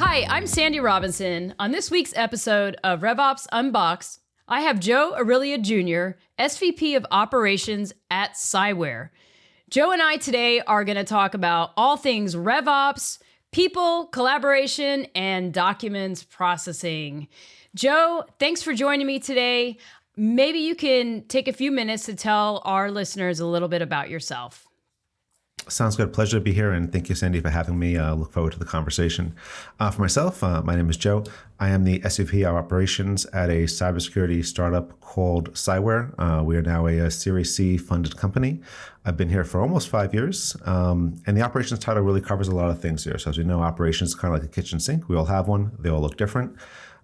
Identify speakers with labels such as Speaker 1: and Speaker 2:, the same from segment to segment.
Speaker 1: Hi, I'm Sandy Robinson. On this week's episode of RevOps Unboxed, I have Joe Aurilia Jr., SVP of Operations at Cyware. Joe and I today are going to talk about all things RevOps, people, collaboration, and documents processing. Joe, thanks for joining me today. Maybe you can take a few minutes to tell our listeners a little bit about yourself.
Speaker 2: Sounds good. Pleasure to be here. And thank you, Sandy, for having me. Look forward to the conversation. For myself, my name is Joe. I am the SVP of Operations at a cybersecurity startup called Cyware. We are now a Series C funded company. I've been here for almost 5 years. And the operations title really covers a lot of things here. So as we know, operations is kind of like a kitchen sink. We all have one. They all look different.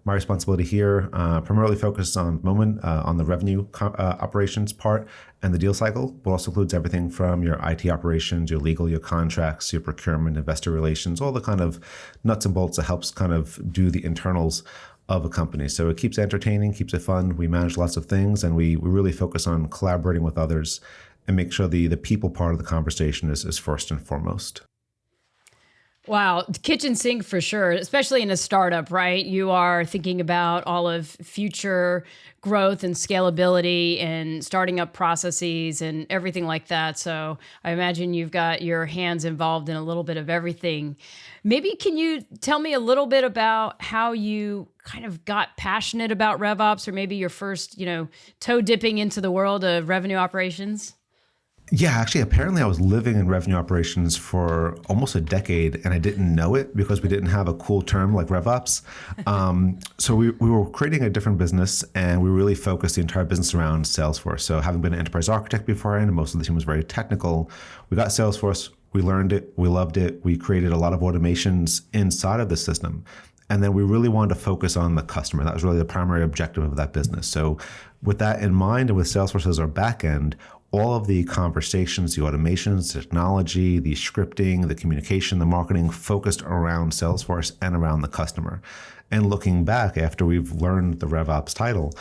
Speaker 2: My responsibility here primarily focuses on the revenue operations part and the deal cycle, but also includes everything from your IT operations, your legal, your contracts, your procurement, investor relations, all the kind of nuts and bolts that helps kind of do the internals of a company. So it keeps it entertaining, keeps it fun. We manage lots of things, and we really focus on collaborating with others and make sure the people part of the conversation is first and foremost.
Speaker 1: Wow, kitchen sink for sure, especially in a startup, right? You are thinking about all of future growth and scalability and starting up processes and everything like that. So I imagine you've got your hands involved in a little bit of everything. Maybe can you tell me a little bit about how you kind of got passionate about RevOps, or maybe your first, toe dipping into the world of revenue operations?
Speaker 2: Yeah, actually, apparently I was living in revenue operations for almost a decade, and I didn't know it because we didn't have a cool term like RevOps. So we were creating a different business, and we really focused the entire business around Salesforce. So having been an enterprise architect beforehand, and most of the team was very technical, we got Salesforce, we learned it, we loved it, we created a lot of automations inside of the system. And then we really wanted to focus on the customer. That was really the primary objective of that business. So with that in mind, and with Salesforce as our back end, all of the conversations, the automations, the technology, the scripting, the communication, the marketing focused around Salesforce and around the customer. And looking back, after we've learned the RevOps title,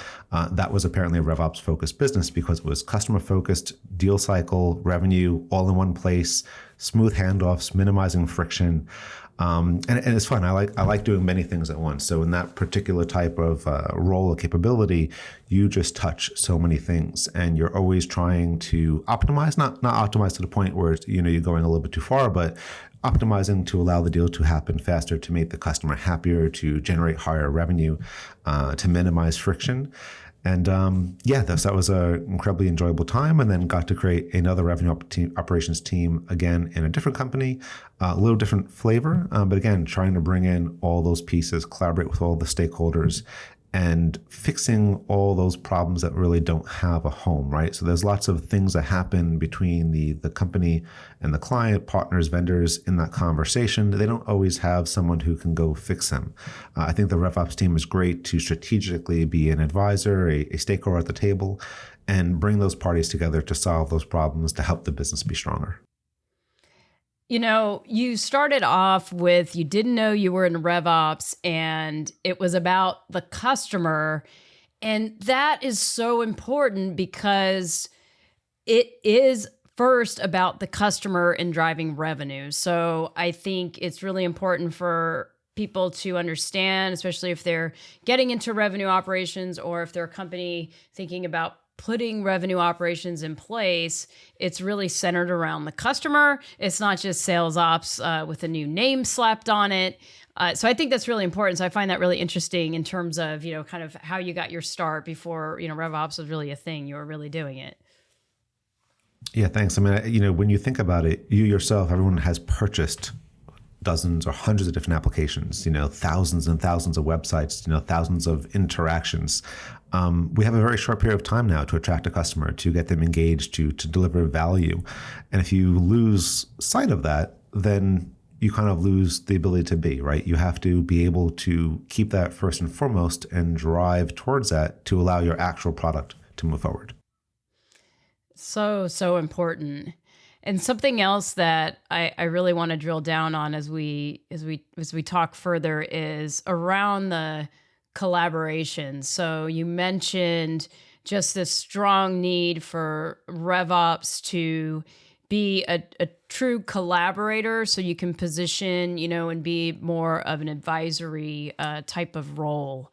Speaker 2: that was apparently a RevOps focused business because it was customer focused, deal cycle, revenue, all in one place, smooth handoffs, minimizing friction. And it's fun. I like doing many things at once. So in that particular type of role or capability, you just touch so many things, and you're always trying to optimize, not optimize to the point where you're going a little bit too far, but optimizing to allow the deal to happen faster, to make the customer happier, to generate higher revenue, to minimize friction. And that was an incredibly enjoyable time, and then got to create another revenue operations team again in a different company, a little different flavor, but again, trying to bring in all those pieces, collaborate with all the stakeholders, and fixing all those problems that really don't have a home, right? So there's lots of things that happen between the company and the client, partners, vendors in that conversation. They don't always have someone who can go fix them. I think the RevOps team is great to strategically be an advisor, a stakeholder at the table, and bring those parties together to solve those problems to help the business be stronger.
Speaker 1: You started off with, you didn't know you were in RevOps, and it was about the customer. And that is so important because it is first about the customer and driving revenue. So I think it's really important for people to understand, especially if they're getting into revenue operations or if they're a company thinking about putting revenue operations in place, it's really centered around the customer. It's not just sales ops with a new name slapped on it. So I think that's really important. So I find that really interesting in terms of, kind of how you got your start before, RevOps was really a thing. You were really doing it.
Speaker 2: Yeah, thanks. I mean, when you think about it, you yourself, everyone has purchased dozens or hundreds of different applications, thousands and thousands of websites, thousands of interactions. We have a very short period of time now to attract a customer, to get them engaged, to deliver value. And if you lose sight of that, then you kind of lose the ability to be, right? You have to be able to keep that first and foremost and drive towards that to allow your actual product to move forward.
Speaker 1: So important. And something else that I really want to drill down on as we talk further is around the collaboration. So you mentioned just this strong need for RevOps to be a true collaborator so you can position, and be more of an advisory type of role.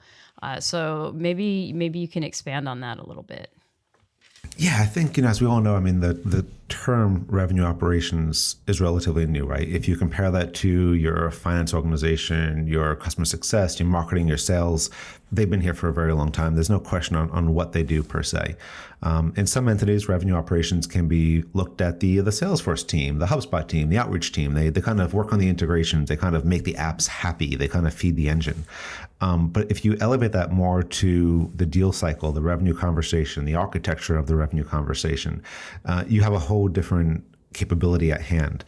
Speaker 1: So maybe you can expand on that a little bit.
Speaker 2: Yeah, I think, as we all know, the term revenue operations is relatively new, right? If you compare that to your finance organization, your customer success, your marketing, your sales, they've been here for a very long time. There's no question on what they do per se. In some entities, revenue operations can be looked at the Salesforce team, the HubSpot team, the outreach team. They kind of work on the integrations. They kind of make the apps happy. They kind of feed the engine. But if you elevate that more to the deal cycle, the revenue conversation, the architecture of the revenue conversation, you have a whole different capability at hand.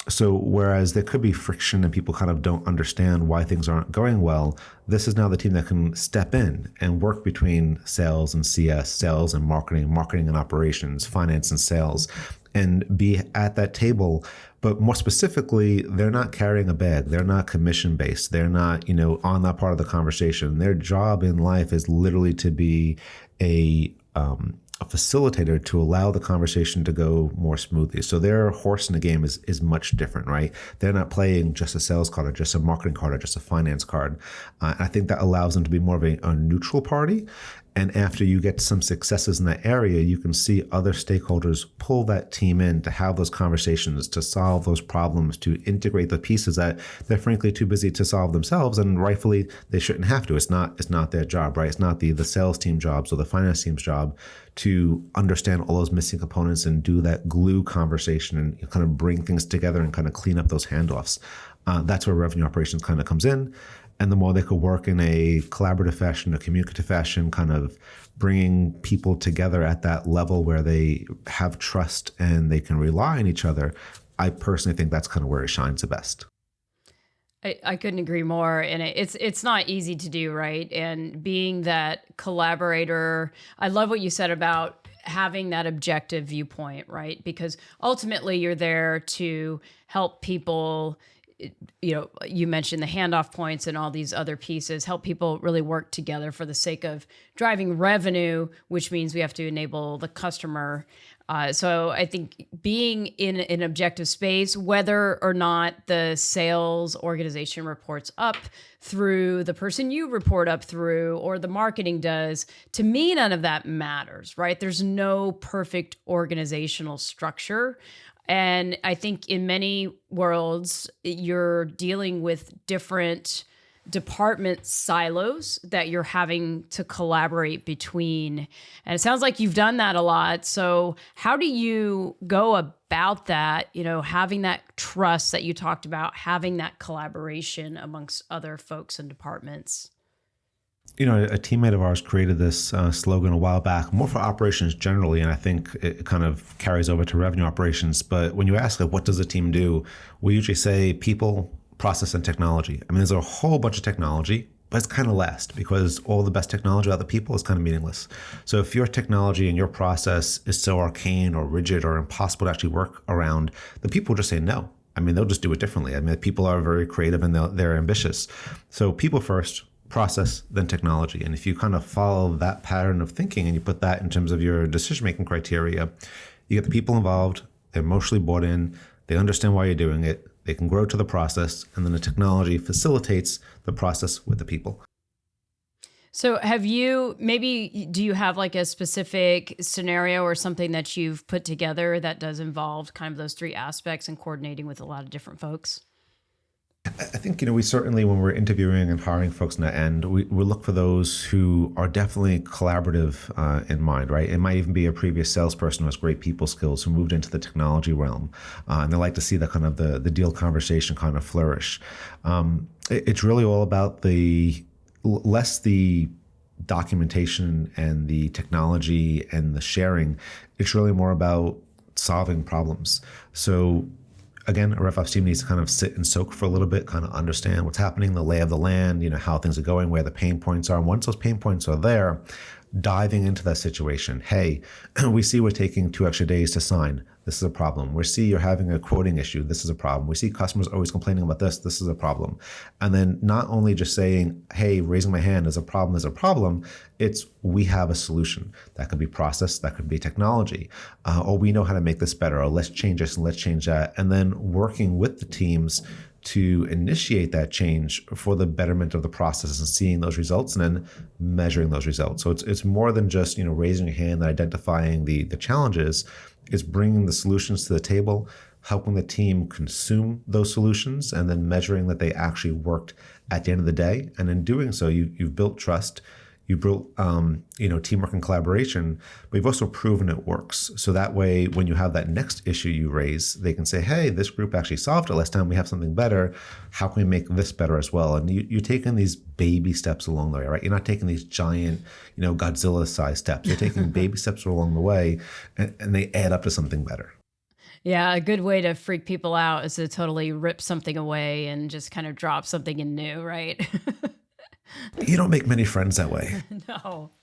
Speaker 2: So whereas there could be friction and people kind of don't understand why things aren't going well, this is now the team that can step in and work between sales and CS, sales and marketing and operations, finance and sales, and be at that table. But more specifically, they're not carrying a bag. They're not commission based. They're not, on that part of the conversation. Their job in life is literally to be a facilitator to allow the conversation to go more smoothly. So their horse in the game is much different, right? They're not playing just a sales card or just a marketing card or just a finance card. I think that allows them to be more of a neutral party. And after you get some successes in that area, you can see other stakeholders pull that team in to have those conversations, to solve those problems, to integrate the pieces that they're frankly too busy to solve themselves. And rightfully, they shouldn't have to. It's not their job, right? It's not the sales team jobs or the finance team's job to understand all those missing components and do that glue conversation and kind of bring things together and kind of clean up those handoffs. That's where revenue operations kind of comes in. And the more they could work in a collaborative fashion, a communicative fashion, kind of bringing people together at that level where they have trust and they can rely on each other, I personally think that's kind of where it shines the best.
Speaker 1: I couldn't agree more. And it's not easy to do, right? And being that collaborator, I love what you said about having that objective viewpoint, right? Because ultimately you're there to help people. You mentioned the handoff points and all these other pieces, help people really work together for the sake of driving revenue, which means we have to enable the customer. So I think being in an objective space, whether or not the sales organization reports up through the person you report up through or the marketing does, to me, none of that matters, right? There's no perfect organizational structure. And I think in many worlds, you're dealing with different department silos that you're having to collaborate between. And it sounds like you've done that a lot. So how do you go about that, having that trust that you talked about, having that collaboration amongst other folks and departments?
Speaker 2: A teammate of ours created this slogan a while back, more for operations generally, and I think it kind of carries over to revenue operations. But when you ask, what does a team do? We usually say people, process, and technology. There's a whole bunch of technology, but it's kind of last because all the best technology without the people is kind of meaningless. So if your technology and your process is so arcane or rigid or impossible to actually work around, the people just say no. They'll just do it differently. People are very creative and they're ambitious. So people first, process, then technology. And if you kind of follow that pattern of thinking and you put that in terms of your decision-making criteria, you get the people involved, they're emotionally bought in, they understand why you're doing it, they can grow to the process, and then the technology facilitates the process with the people.
Speaker 1: So do you have like a specific scenario or something that you've put together that does involve kind of those three aspects and coordinating with a lot of different folks?
Speaker 2: I think, we certainly, when we're interviewing and hiring folks in that end, we look for those who are definitely collaborative in mind, right? It might even be a previous salesperson who has great people skills who moved into the technology realm. And they like to see that kind of the deal conversation kind of flourish. It's really all about less the documentation and the technology and the sharing. It's really more about solving problems. So again, a RevOps team needs to kind of sit and soak for a little bit, kind of understand what's happening, the lay of the land, how things are going, where the pain points are. And once those pain points are there, diving into that situation. Hey, we see we're taking 2 extra days to sign. This is a problem. We see you're having a quoting issue. This is a problem. We see customers always complaining about this. This is a problem. And then not only just saying, hey, raising my hand is a problem, it's we have a solution. That could be process, that could be technology, or we know how to make this better, or let's change this and let's change that. And then working with the teams to initiate that change for the betterment of the process and seeing those results and then measuring those results. So it's more than just, raising your hand and identifying the challenges. It's bringing the solutions to the table, helping the team consume those solutions, and then measuring that they actually worked at the end of the day. And in doing so, you've built trust, you built teamwork and collaboration, but you've also proven it works. So that way, when you have that next issue you raise, they can say, hey, this group actually solved it last time. We have something better. How can we make this better as well? And you're taking these baby steps along the way, right? You're not taking these giant, Godzilla-sized steps. You're taking baby steps along the way, and they add up to something better.
Speaker 1: Yeah, a good way to freak people out is to totally rip something away and just kind of drop something in new, right?
Speaker 2: You don't make many friends that way.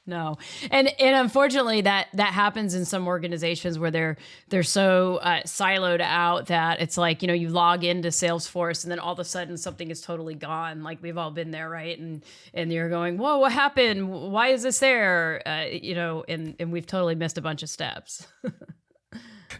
Speaker 1: No. And unfortunately that happens in some organizations where they're so siloed out that it's like, you log into Salesforce and then all of a sudden something is totally gone. Like we've all been there, right? And you're going, whoa, what happened? Why is this there? And we've totally missed a bunch of steps.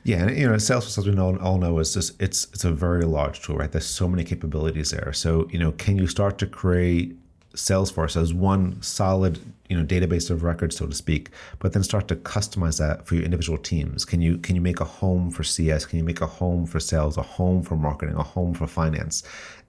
Speaker 2: Yeah, and Salesforce, as we all know, is just it's a very large tool, right? There's so many capabilities there. So, can you start to create Salesforce as one solid, database of records, so to speak, but then start to customize that for your individual teams? Can you make a home for CS? Can you make a home for sales, a home for marketing, a home for finance?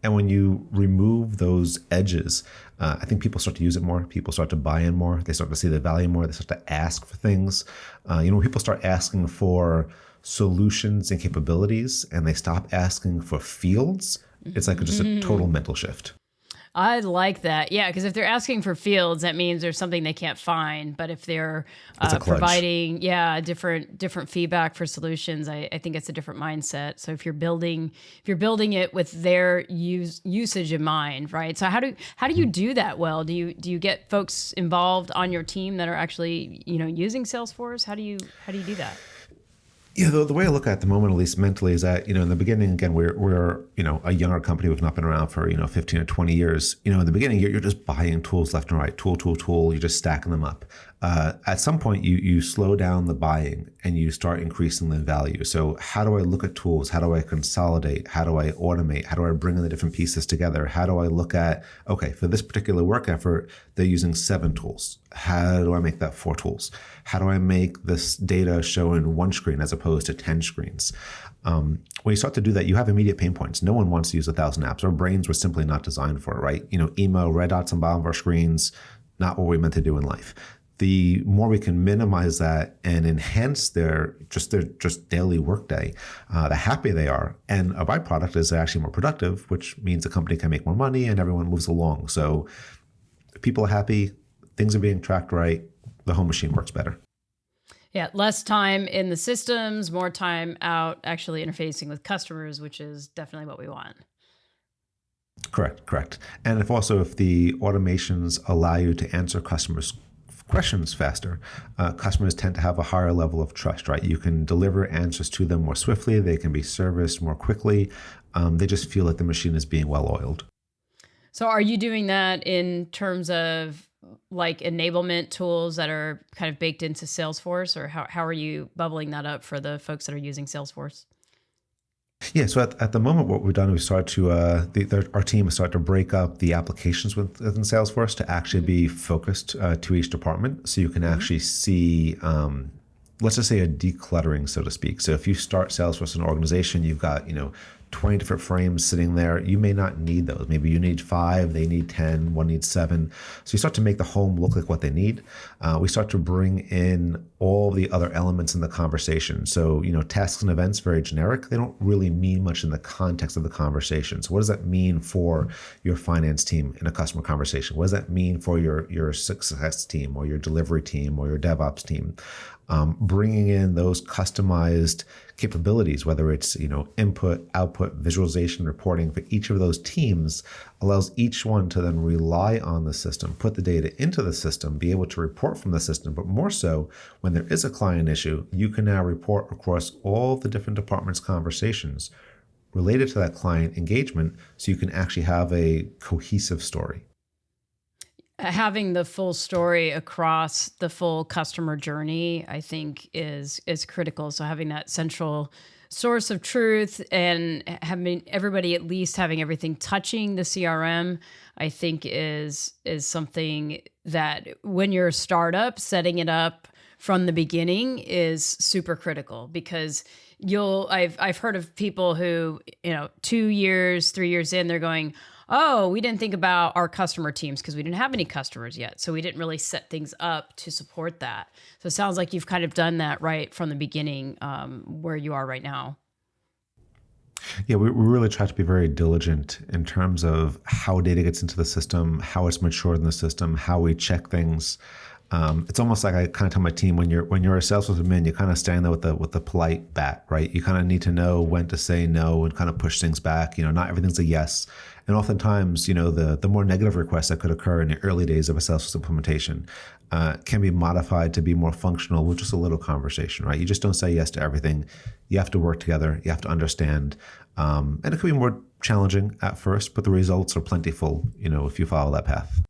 Speaker 2: And when you remove those edges, I think people start to use it more. People start to buy in more. They start to see the value more. They start to ask for things. When people start asking for solutions and capabilities and they stop asking for fields, it's like just a total mental shift.
Speaker 1: I like that. Yeah, because if they're asking for fields, that means there's something they can't find. But if they're providing, different feedback for solutions, I think it's a different mindset. So if you're building it with their usage in mind, right? So how do you do that well? Do you get folks involved on your team that are actually using Salesforce? How do you do that?
Speaker 2: Yeah, the way I look at it at the moment, at least mentally, is that, in the beginning, again, we're a younger company. We've not been around for, 15 or 20 years. In the beginning, you're just buying tools left and right, tool. You're just stacking them up. At some point, you slow down the buying and you start increasing the value. So how do I look at tools? How do I consolidate? How do I automate? How do I bring in the different pieces together? How do I look at, okay, for this particular work effort, they're using 7 tools. How do I make that 4 tools? How do I make this data show in one screen as opposed to 10 screens? When you start to do that, you have immediate pain points. No one wants to use 1,000 apps. Our brains were simply not designed for it, right? Email, red dots on the bottom of our screens, not what we're meant to do in life. The more we can minimize that and enhance their daily workday, the happier they are. And a byproduct is they're actually more productive, which means the company can make more money and everyone moves along. So if people are happy, things are being tracked right, the whole machine works better.
Speaker 1: Yeah, less time in the systems, more time out actually interfacing with customers, which is definitely what we want.
Speaker 2: Correct. And if the automations allow you to answer customers' questions faster, customers tend to have a higher level of trust, right? You can deliver answers to them more swiftly. They can be serviced more quickly. They just feel like the machine is being well oiled.
Speaker 1: So are you doing that in terms of like enablement tools that are kind of baked into Salesforce, or how are you bubbling that up for the folks that are using Salesforce?
Speaker 2: Yeah, so at the moment, what we've done, we started to our team has started to break up the applications within Salesforce to actually be focused to each department, so you can actually see, let's just say, a decluttering, so to speak. So if you start Salesforce in an organization, you've got 20 different frames sitting there. You may not need those. Maybe you need 5, they need 10, one needs 7. So you start to make the home look like what they need. We start to bring in all the other elements in the conversation. So, tasks and events, very generic. They don't really mean much in the context of the conversation. So what does that mean for your finance team in a customer conversation? What does that mean for your success team or your delivery team or your DevOps team? Bringing in those customized capabilities, whether it's, input, output, visualization, reporting for each of those teams, allows each one to then rely on the system, put the data into the system, be able to report from the system. But more so, when there is a client issue, you can now report across all the different departments' conversations related to that client engagement, so you can actually have a cohesive story.
Speaker 1: Having the full story across the full customer journey, I think is critical. So having that central source of truth and having everybody at least having everything touching the CRM, I think is something that when you're a startup, setting it up from the beginning is super critical, because I've heard of people who, 2 years, 3 years in, they're going, oh, we didn't think about our customer teams because we didn't have any customers yet. So we didn't really set things up to support that. So it sounds like you've kind of done that right from the beginning, where you are right now.
Speaker 2: Yeah, we really try to be very diligent in terms of how data gets into the system, how it's matured in the system, how we check things. It's almost like I kind of tell my team, when you're a Salesforce admin, you kind of stand there with the polite bat, right? You kind of need to know when to say no and kind of push things back. Not everything's a yes. And oftentimes, the more negative requests that could occur in the early days of a Salesforce implementation can be modified to be more functional with just a little conversation, right? You just don't say yes to everything. You have to work together. You have to understand. And it can be more challenging at first, but the results are plentiful, if you follow that path.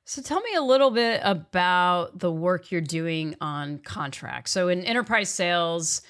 Speaker 1: So tell me a little bit about the work you're doing on contracts. So in enterprise sales,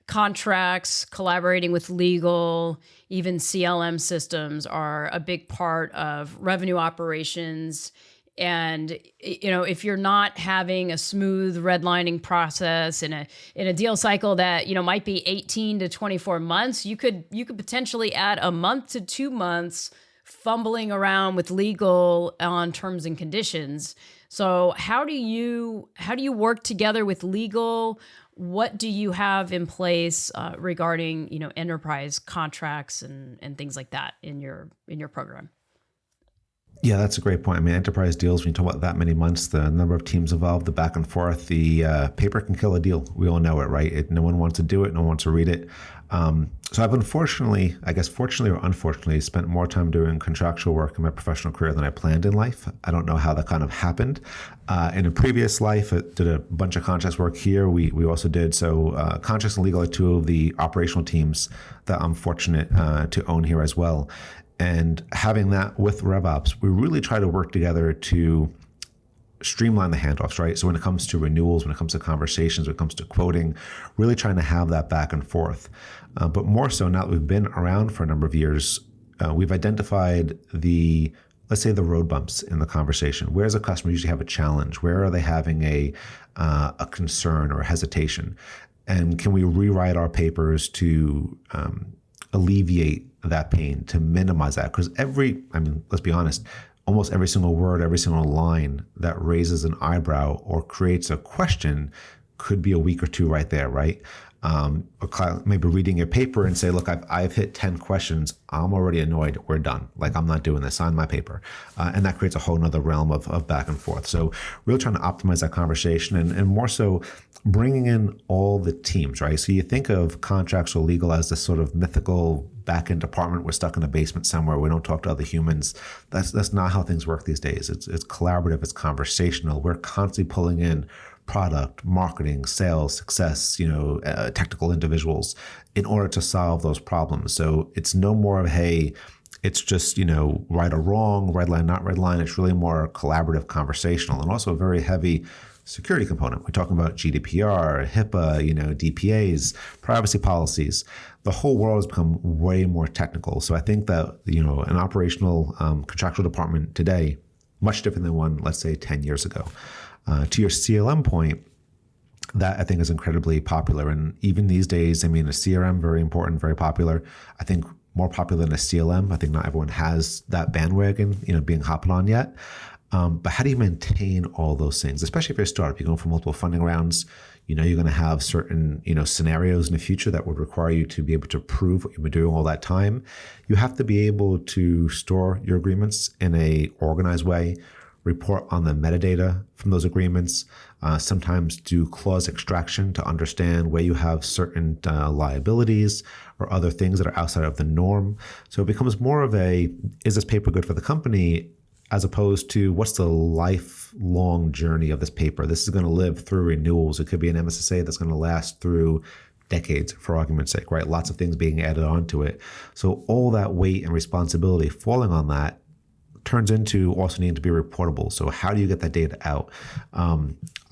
Speaker 1: contracts, collaborating with legal, even CLM systems are a big part of revenue operations. And, if you're not having a smooth redlining process in a deal cycle that, might be 18 to 24 months, you could potentially add a month to 2 months fumbling around with legal on terms and conditions. So how do you work together with legal? What do you have in place regarding enterprise contracts and things like that in your program?
Speaker 2: Yeah, that's a great point. I mean, enterprise deals, when you talk about that many months, the number of teams involved, the back and forth, the paper can kill a deal. We all know it, right? No one wants to do it. No one wants to read it. So I've fortunately or unfortunately, spent more time doing contractual work in my professional career than I planned in life. I don't know how that kind of happened. In a previous life, I did a bunch of contracts work here. We also did. So contracts and legal are two of the operational teams that I'm fortunate to own here as well. And having that with RevOps, we really try to work together to streamline the handoffs, right? So when it comes to renewals, when it comes to conversations, when it comes to quoting, really trying to have that back and forth. But more so now that we've been around for a number of years, we've identified let's say the road bumps in the conversation. Where does a customer usually have a challenge? Where are they having a concern or a hesitation? And can we rewrite our papers to alleviate that pain, to minimize that? Because let's be honest, almost every single word, every single line that raises an eyebrow or creates a question could be a week or two right there, right? Or maybe reading your paper and say, look, I've hit 10 questions. I'm already annoyed. We're done. Like, I'm not doing this. Sign my paper. And that creates a whole nother realm of back and forth. So really trying to optimize that conversation and more so bringing in all the teams, right? So you think of contracts or legal as this sort of mythical back-end department. We're stuck in a basement somewhere. We don't talk to other humans. That's not how things work these days. It's collaborative. It's conversational. We're constantly pulling in product, marketing, sales, success, technical individuals in order to solve those problems. So it's no more of, hey, it's just, right or wrong, red line, not red line. It's really more collaborative, conversational, and also a very heavy security component. We're talking about GDPR, HIPAA, DPAs, privacy policies. The whole world has become way more technical. So I think that, an operational contractual department today, much different than one, let's say, 10 years ago. To your CLM point, that I think is incredibly popular. And even these days, a CRM, very important, very popular. I think more popular than a CLM. I think not everyone has that bandwagon, being hopped on yet. But how do you maintain all those things, especially if you're a startup? You're going for multiple funding rounds. You're going to have certain, scenarios in the future that would require you to be able to prove what you've been doing all that time. You have to be able to store your agreements in a organized way, report on the metadata from those agreements, sometimes do clause extraction to understand where you have certain liabilities or other things that are outside of the norm. So it becomes more of a, is this paper good for the company, as opposed to what's the lifelong journey of this paper? This is going to live through renewals. It could be an MSSA that's going to last through decades, for argument's sake, right? Lots of things being added onto it. So all that weight and responsibility falling on that turns into also needing to be reportable. So how do you get that data out?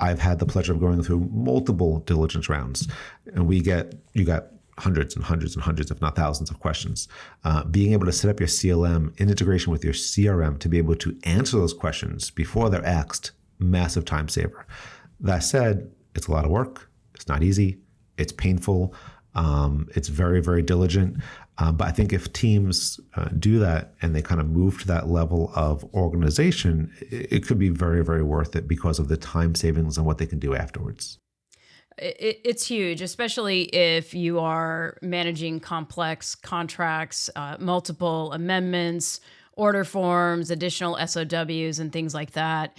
Speaker 2: I've had the pleasure of going through multiple diligence rounds, and you got hundreds and hundreds and hundreds, if not thousands of questions. Being able to set up your CLM in integration with your CRM to be able to answer those questions before they're asked, massive time saver. That said, it's a lot of work. It's not easy. It's painful. It's very, very diligent. But I think if teams do that and they kind of move to that level of organization, it could be very, very worth it because of the time savings and what they can do afterwards.
Speaker 1: It's huge, especially if you are managing complex contracts, multiple amendments, order forms, additional SOWs, and things like that.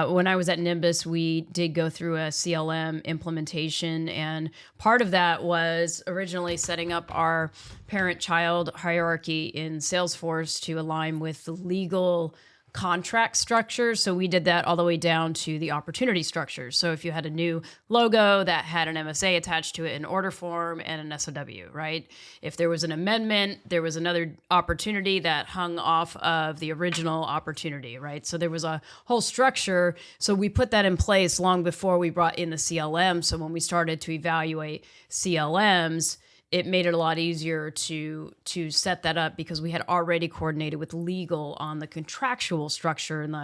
Speaker 1: When I was at Nimbus, we did go through a CLM implementation, and part of that was originally setting up our parent-child hierarchy in Salesforce to align with the legal contract structure. So we did that all the way down to the opportunity structure. So if you had a new logo that had an MSA attached to it, an order form, and an SOW, right? If there was an amendment, there was another opportunity that hung off of the original opportunity, right? So there was a whole structure. So we put that in place long before we brought in the CLM. So when we started to evaluate CLMs, it made it a lot easier to set that up because we had already coordinated with legal on the contractual structure and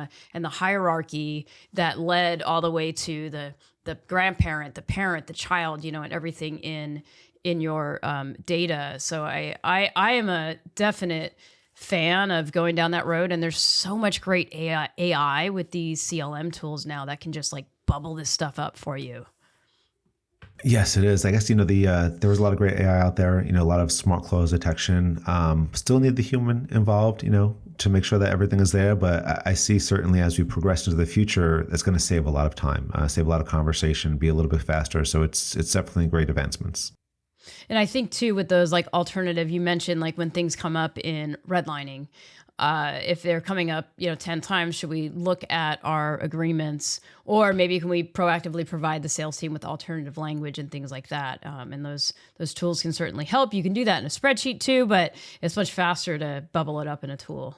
Speaker 1: the hierarchy that led all the way to the grandparent, the parent, the child, and everything in your data. So I am a definite fan of going down that road, and there's so much great AI with these CLM tools now that can just like bubble this stuff up for you.
Speaker 2: Yes, it is. I guess, there was a lot of great AI out there, a lot of smart clause detection. Still need the human involved, to make sure that everything is there. But I see certainly as we progress into the future, that's going to save a lot of time, save a lot of conversation, be a little bit faster. So it's definitely great advancements.
Speaker 1: And I think too, with those like alternative, you mentioned like when things come up in redlining, if they're coming up, 10 times, should we look at our agreements, or maybe can we proactively provide the sales team with alternative language and things like that? And those tools can certainly help. You can do that in a spreadsheet too, but it's much faster to bubble it up in a tool.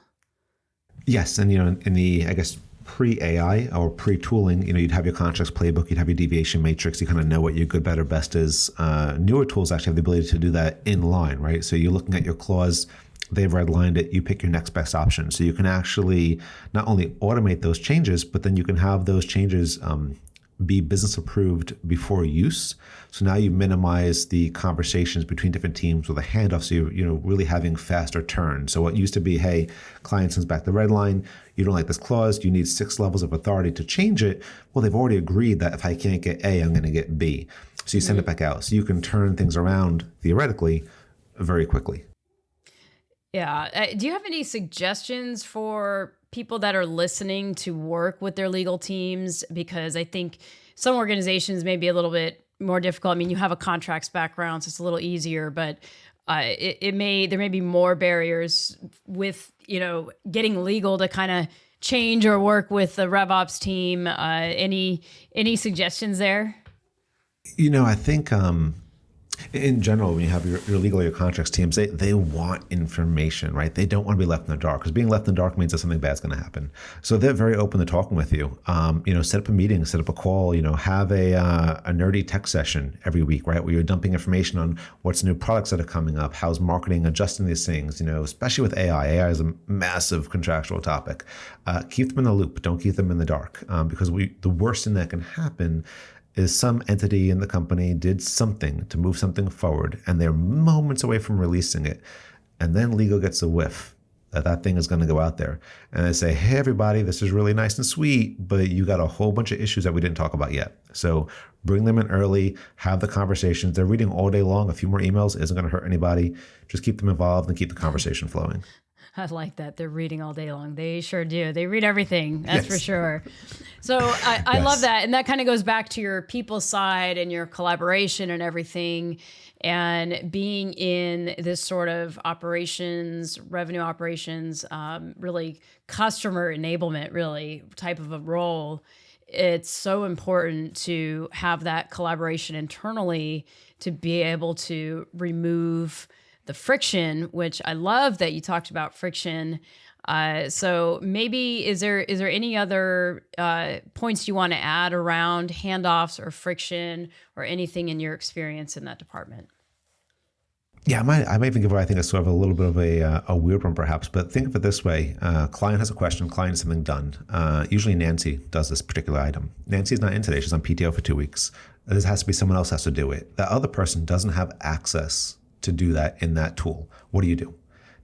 Speaker 2: Yes. And, in the, I guess, pre-AI or pre-tooling, you'd have your contracts playbook, you'd have your deviation matrix, you kind of know what your good, better, best is. Newer tools actually have the ability to do that in line, right? So you're looking at your clause, they've redlined it, you pick your next best option. So you can actually not only automate those changes, but then you can have those changes be business approved before use. So now you minimize the conversations between different teams with a handoff. So you're really having faster turns. So what used to be, hey, client sends back the red line, you don't like this clause, you need 6 levels of authority to change it. Well, they've already agreed that if I can't get A, I'm going to get B. So you send it back out. So you can turn things around theoretically very quickly.
Speaker 1: Yeah. Do you have any suggestions for people that are listening to work with their legal teams? Because I think some organizations may be a little bit more difficult. I mean, you have a contracts background, so it's a little easier, but there may be more barriers with, getting legal to kind of change or work with the RevOps team. Any suggestions there?
Speaker 2: I think in general, when you have your legal or your contracts teams, they want information, right? They don't want to be left in the dark, because being left in the dark means that something bad's going to happen. So they're very open to talking with you. Set up a meeting, set up a call, have a nerdy tech session every week, right? Where you're dumping information on what's new products that are coming up, how's marketing adjusting these things, especially with AI. AI is a massive contractual topic. Keep them in the loop. Don't keep them in the dark, because the worst thing that can happen is some entity in the company did something to move something forward, and they're moments away from releasing it. And then legal gets a whiff that thing is going to go out there. And they say, hey, everybody, this is really nice and sweet, but you got a whole bunch of issues that we didn't talk about yet. So bring them in early, have the conversations. They're reading all day long. A few more emails isn't going to hurt anybody. Just keep them involved and keep the conversation flowing.
Speaker 1: I like that. They're reading all day long. They sure do. They read everything. That's for
Speaker 2: Yes.
Speaker 1: sure. So I
Speaker 2: Yes.
Speaker 1: love that. And that kind of goes back to your people side and your collaboration and everything. And being in this sort of operations, revenue operations, really customer enablement, really type of a role. It's so important to have that collaboration internally to be able to remove the friction, which I love that you talked about friction. So maybe is there any other points you want to add around handoffs or friction or anything in your experience in that department?
Speaker 2: Yeah, I might even give I think it's sort of a little bit of a weird one perhaps, but think of it this way. Client has a question, client has something done. Usually Nancy does this particular item. Nancy's not in today, she's on PTO for 2 weeks. This has to be someone else has to do it. That other person doesn't have access to do that in that tool. What do you do?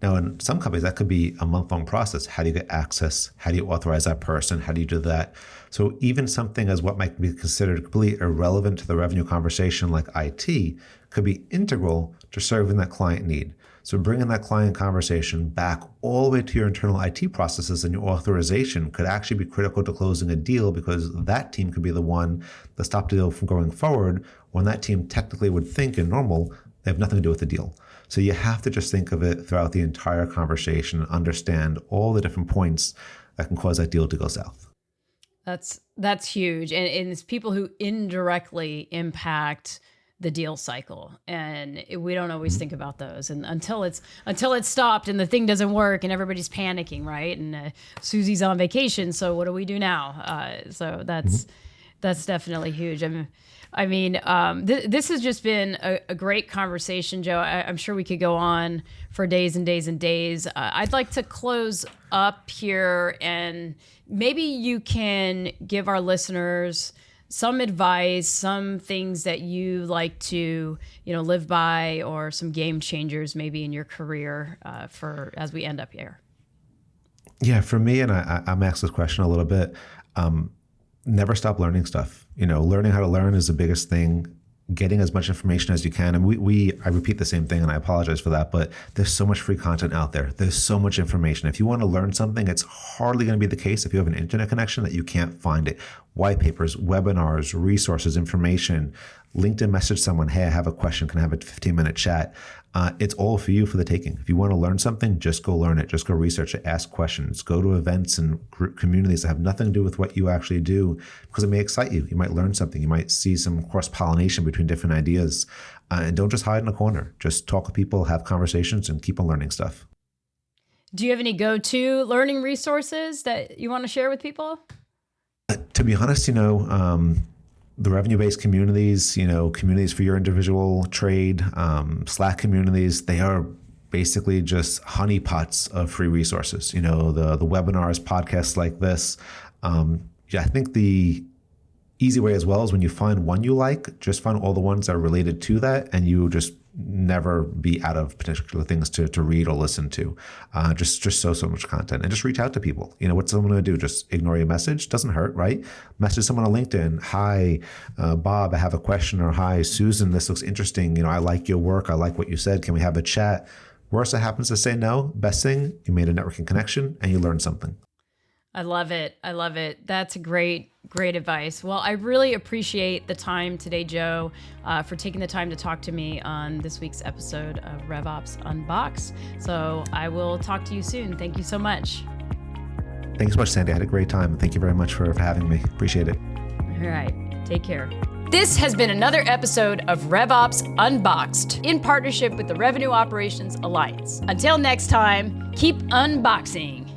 Speaker 2: Now, in some companies, that could be a month-long process. How do you get access? How do you authorize that person? How do you do that? So even something as what might be considered completely irrelevant to the revenue conversation like IT could be integral to serving that client need. So bringing that client conversation back all the way to your internal IT processes and your authorization could actually be critical to closing a deal, because that team could be the one that stopped the deal from going forward when that team technically would think in normal they have nothing to do with the deal. So you have to just think of it throughout the entire conversation and understand all the different points that can cause that deal to go south.
Speaker 1: That's huge. And it's people who indirectly impact the deal cycle. And we don't always think about those. And until it's stopped and the thing doesn't work and everybody's panicking, right? And Susie's on vacation, so what do we do now? So that's definitely huge. This has just been a great conversation, Joe. I'm sure we could go on for days and days and days. I'd like to close up here, and maybe you can give our listeners some advice, some things that you like to, live by, or some game changers maybe in your career for as we end up here.
Speaker 2: Yeah, for me, and I'm asked this question a little bit. Never stop learning stuff. Learning how to learn is the biggest thing. Getting as much information as you can. And I repeat the same thing, and I apologize for that, but there's so much free content out there. There's so much information. If you want to learn something, it's hardly going to be the case if you have an internet connection that you can't find it. White papers, webinars, resources, information. LinkedIn message someone, hey, I have a question. Can I have a 15-minute chat? It's all for you for the taking. If you want to learn something, just go learn it. Just go research it. Ask questions. Go to events and group communities that have nothing to do with what you actually do, because it may excite you. You might learn something. You might see some cross-pollination between different ideas. And don't just hide in a corner. Just talk with people, have conversations, and keep on learning stuff.
Speaker 1: Do you have any go-to learning resources that you want to share with people?
Speaker 2: To be honest, the revenue-based communities, communities for your individual trade, Slack communities, they are basically just honeypots of free resources. The webinars, podcasts like this. I think the easy way as well is when you find one you like, just find all the ones that are related to that, and you just never be out of particular things to read or listen to. Just so much content, and just reach out to people. What's someone going to do? Just ignore your message? Doesn't hurt, right? Message someone on LinkedIn. Hi, Bob, I have a question. Or hi, Susan, this looks interesting. I like your work. I like what you said. Can we have a chat? Worst that happens to say no. Best thing, you made a networking connection and you learned something.
Speaker 1: I love it. That's great advice. Well, I really appreciate the time today, Joe, for taking the time to talk to me on this week's episode of RevOps Unboxed. So I will talk to you soon. Thank you so much.
Speaker 2: Thanks so much, Sandy. I had a great time. Thank you very much for having me. Appreciate it.
Speaker 1: All right. Take care. This has been another episode of RevOps Unboxed in partnership with the Revenue Operations Alliance. Until next time, keep unboxing.